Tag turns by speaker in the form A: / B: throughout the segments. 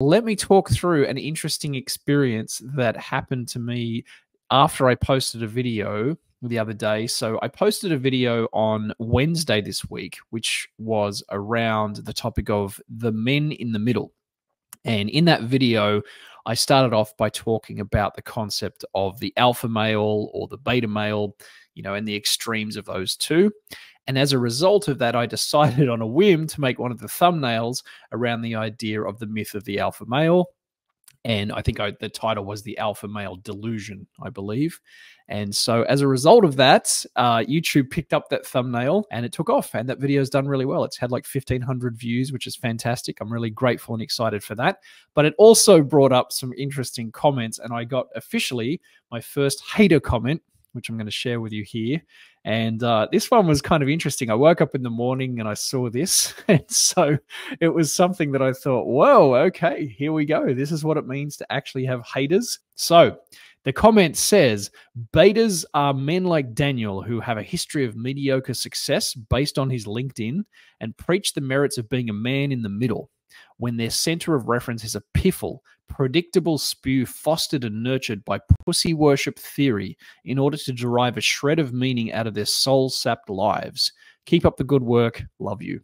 A: Let me talk through an interesting experience that happened to me after I posted a video the other day. So I posted a video on Wednesday this week, which was around the topic of the men in the middle. And in that video, I started off by talking about the concept of the alpha male or the beta male, and the extremes of those two. And as a result of that, I decided on a whim to make one of the thumbnails around the idea of the myth of the alpha male. And I think the title was The Alpha Male Delusion, I believe. And so as a result of that, YouTube picked up that thumbnail and it took off. And that video's done really well. It's had like 1,500 views, which is fantastic. I'm really grateful and excited for that. But it also brought up some interesting comments. And I got officially my first hater comment, which I'm going to share with you here. And this one was kind of interesting. I woke up in the morning and I saw this. And so it was something that I thought, whoa, okay, here we go. This is what it means to actually have haters. So the comment says, betas are men like Daniel who have a history of mediocre success based on his LinkedIn and preach the merits of being a man in the middle when their center of reference is a piffle, predictable spew fostered and nurtured by pussy worship theory in order to derive a shred of meaning out of their soul-sapped lives. Keep up the good work. Love you.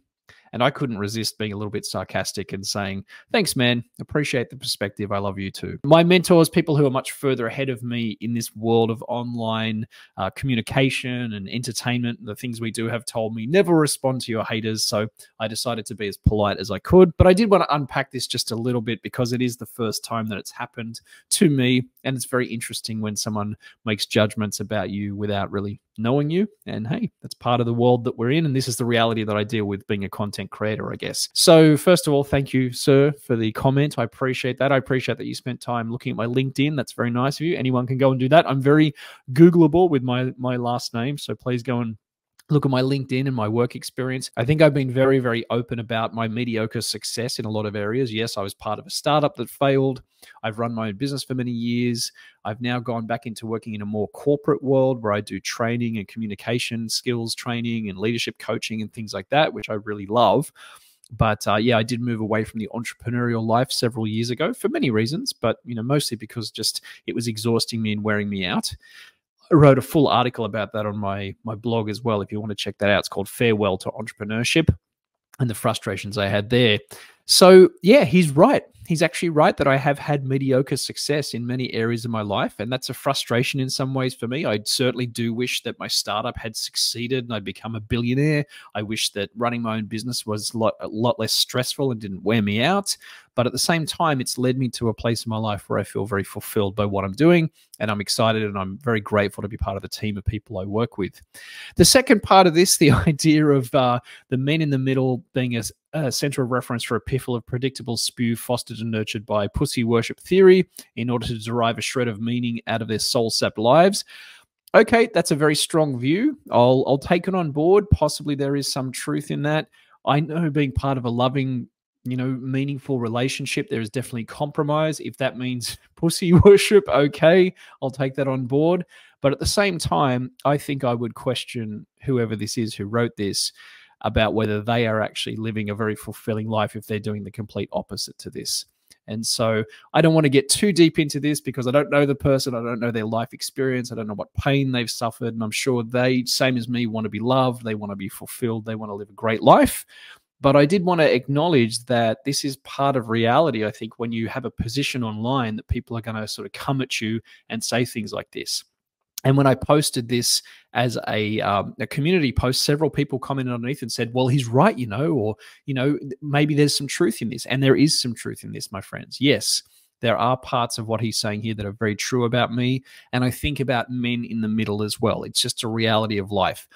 A: And I couldn't resist being a little bit sarcastic and saying, thanks, man. Appreciate the perspective. I love you too. My mentors, people who are much further ahead of me in this world of online communication and entertainment, the things we do have told me, never respond to your haters. So I decided to be as polite as I could. But I did want to unpack this just a little bit because it is the first time that it's happened to me. And it's very interesting when someone makes judgments about you without really knowing you. And hey, that's part of the world that we're in. And this is the reality that I deal with being a content creator, I guess. So first of all, thank you, sir, for the comment. I appreciate that. I appreciate that you spent time looking at my LinkedIn. That's very nice of you. Anyone can go and do that. I'm very Googleable with my last name. So please go and look at my LinkedIn and my work experience. I think I've been very, very open about my mediocre success in a lot of areas. Yes, I was part of a startup that failed. I've run my own business for many years. I've now gone back into working in a more corporate world where I do training and communication skills training and leadership coaching and things like that, which I really love. But yeah, I did move away from the entrepreneurial life several years ago for many reasons, but mostly because just it was exhausting me and wearing me out. I wrote a full article about that on my blog as well. If you want to check that out, it's called Farewell to Entrepreneurship and the frustrations I had there. So yeah, he's right. He's actually right that I have had mediocre success in many areas of my life. And that's a frustration in some ways for me. I certainly do wish that my startup had succeeded and I'd become a billionaire. I wish that running my own business was a lot less stressful and didn't wear me out. But at the same time, it's led me to a place in my life where I feel very fulfilled by what I'm doing. And I'm excited and I'm very grateful to be part of the team of people I work with. The second part of this, the idea of the men in the middle being a center of reference for a piffle of predictable spew fostered and nurtured by pussy worship theory in order to derive a shred of meaning out of their soul-sapped lives. Okay, that's a very strong view. I'll take it on board. Possibly there is some truth in that. I know being part of a loving, meaningful relationship, there is definitely compromise. If that means pussy worship, okay, I'll take that on board. But at the same time, I think I would question whoever this is who wrote this about whether they are actually living a very fulfilling life if they're doing the complete opposite to this. And so I don't want to get too deep into this because I don't know the person. I don't know their life experience. I don't know what pain they've suffered. And I'm sure they, same as me, want to be loved. They want to be fulfilled. They want to live a great life. But I did want to acknowledge that this is part of reality. I think when you have a position online that people are going to sort of come at you and say things like this. And when I posted this as a community post, several people commented underneath and said, well, he's right, or, maybe there's some truth in this. And there is some truth in this, my friends. Yes, there are parts of what he's saying here that are very true about me. And I think about men in the middle as well. It's just a reality of life.